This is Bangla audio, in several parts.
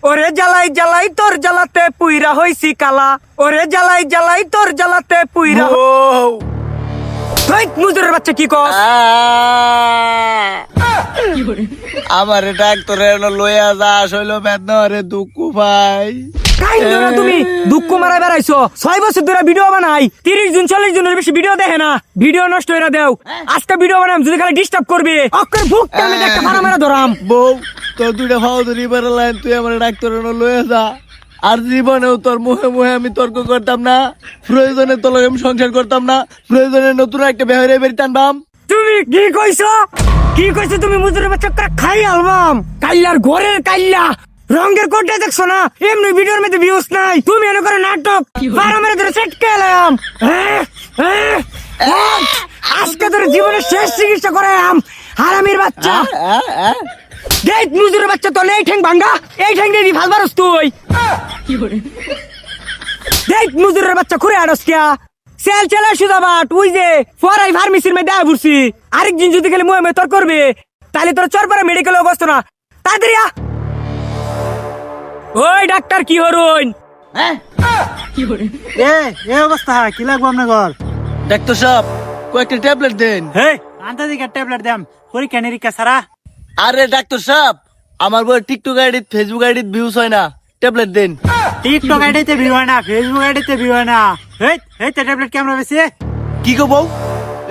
ওরে জ্বালাই জ্বালাই তোর জ্বালাতে পুইরা হইছি কালা, ওরে জ্বালাই জ্বালাই তোর জ্বালাতে পুইরা। মুজুরের বাচ্চা কি কস? আমার ডাক্তার লইয়া যা শৈল বেদনারে দুঃখ ভাই। তুমি দুঃখ মারা বেড়াইছো, 6 বছর ধরে ভিডিও বানাই, 30 জন 40 জনের বেশি ভিডিও দেখে না, ভিডিও নষ্ট হয়ে দেও। আজকে ভিডিও বানাম, যদি খালি ডিস্টার্ব করবে অক্ষর বুক টানে একটা মারা মারা ধরাম। বউ তোর দুইটা ভাও ধরি বেড়ালেন, তুই আমার ডাক্তার লইয়া যা। আর জীবনেও তোর মুখে মুখে আমি তর্ক করতাম না, প্রয়োজনে তোর লগে আমি সংসার করতাম না, প্রয়োজনে নতুন একটা বেহরে বেরিয়ে টানবাম। তুমি কি কইছো? কি কইছো তুমি? মুজুরের বাচ্চা খাই আলবাম কাইলার ঘরের কাইলা রঙের কোটে দেখছো না? এমনি ভিডিওর মধ্যে ভিউজ নাই, তুমি এনে করে নাটক বারো মেরে ধরে সেট খেলাম। আজকে তোর জীবনের শেষ চিকিৎসা করাম হারামির বাচ্চা। দেখ মুজুরের বাচ্চা, তো এই ঠ্যাং ভাঙ্গা, এই ঠ্যাং দিয়ে ভাল বারস তুই। দেখ মুজুরের বাচ্চা খুঁড়ে আড়স কিয়া সেল চলে সুদাবাট, ওই যে ফরাই ফার্মেসির মধ্যে দেয়া ঘুরছি। আরেকদিন যদি গেলে মুয়ে তোর করবে, তাহলে তোর চরপাড়া মেডিকেলে অবস্থা না। তাড়াতাড়ি আ। ওই ডাক্তার কি হরুন? এই অবস্থা কি লাগবো আপনার ঘর? ডাক্তার সাহেব কয়েকটা ট্যাবলেট দেন। হে আন্তা দিকে ট্যাবলেট দেম, পরীক্ষা নিরীক্ষা সারা। আরে ডাক্তার সাহেব, আমার বই TikTok ID Facebook ID views হয় না, ট্যাবলেট দেন। টিকটক আইডিতে ভিউ হয় না, ফেসবুক আইডিতে ভিউ হয় না। এই ট্যাবলেট কেমন বেশি? কি গো বউ,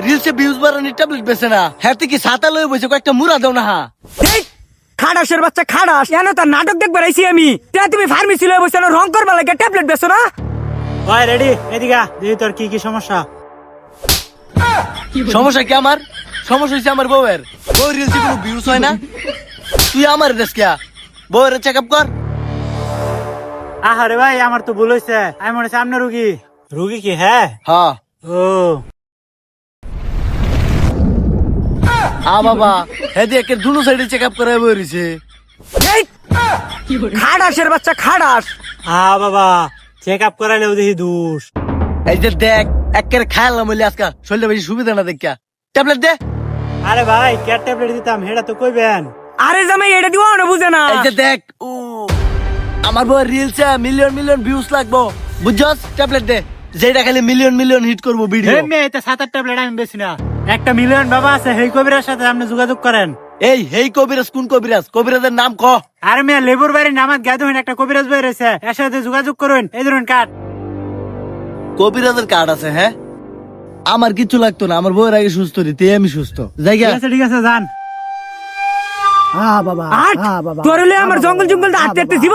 রিলসে ভিউজ বাড়ানোর ট্যাবলেট বেছে না, হ্যাঁ কি ছাতা লয়ে বসে কয়েকটা মুড়া দাও না। খাড়াসের বাচ্চা খাড়াস, এনে তার নাটক দেখবে আইছি আমি। তুমি ফার্মেসি লয়ে বসে রং করবা লাগে ট্যাবলেট বেছো না? ভাই রেডি, এদিকে দেখি তোর কি কি সমস্যা। সমস্যা কি আমার? সমস্যা হয়েছে আমার বউয়ের, বউ রিলসে কোনো ভিউজ হয় না। তুই আমার দেশ কে বউয়ের চেক আপ কর। আহারে ভাই, আমার তো ভুল হয়েছে, আমি মনে হচ্ছে আপনার রুগী। রুগী কি? হ্যাঁ হ্যাঁ। ও বাবা, হ্যাঁ দিয়ে দুনো সাইডে চেক আপ করা বইছে। খাড়াসের বাচ্চা খাড়াস। বাবা, চেক আপ করাইলেও দেখি দোষ। এই যে দেখ একের খাইলাম বলে আজকে শরীরটা বেশি সুবিধা না দেখা, ট্যাবলেট দে। আরে ভাই কে ট্যাবলেট দিতাম সেটা তো কইবেন। আরে জামাই এটা দিও না, বুঝে না। এই যে দেখ আমার বউয়ের রিলসে মিলিয়ন মিলিয়ন ভিউজ লাগবো, বুঝছস? ট্যাবলেট দে যেটা খালি মিলিয়ন মিলিয়ন হিট করবো ভিডিও। এতে 7-8 ট্যাবলেট আমি বেশি না। একটা মিলিয়ন বাবা আছে, সেই কবিরার সাথে আপনি যোগাযোগ করেন। এই কবিরাজ কোন কবিরাজ? কবিরাজের নাম ক। আর মেয়ে লেবুর বাড়ির নামাজ গায়ে ধরুন, একটা কবিরাজ বই রয়েছে, এর সাথে যোগাযোগ করুন। এই ধরুন কার্ড। কবিরাজের কার্ড আছে? হ্যাঁ, আমার কিছু লাগতো না, আমার বউয়ের আগে সুস্থ দিতে আমি সুস্থ। জায়গা ঠিক আছে যান। তোর হলে আমার জঙ্গল জঙ্গল হাঁটতে হাঁটতে জীবন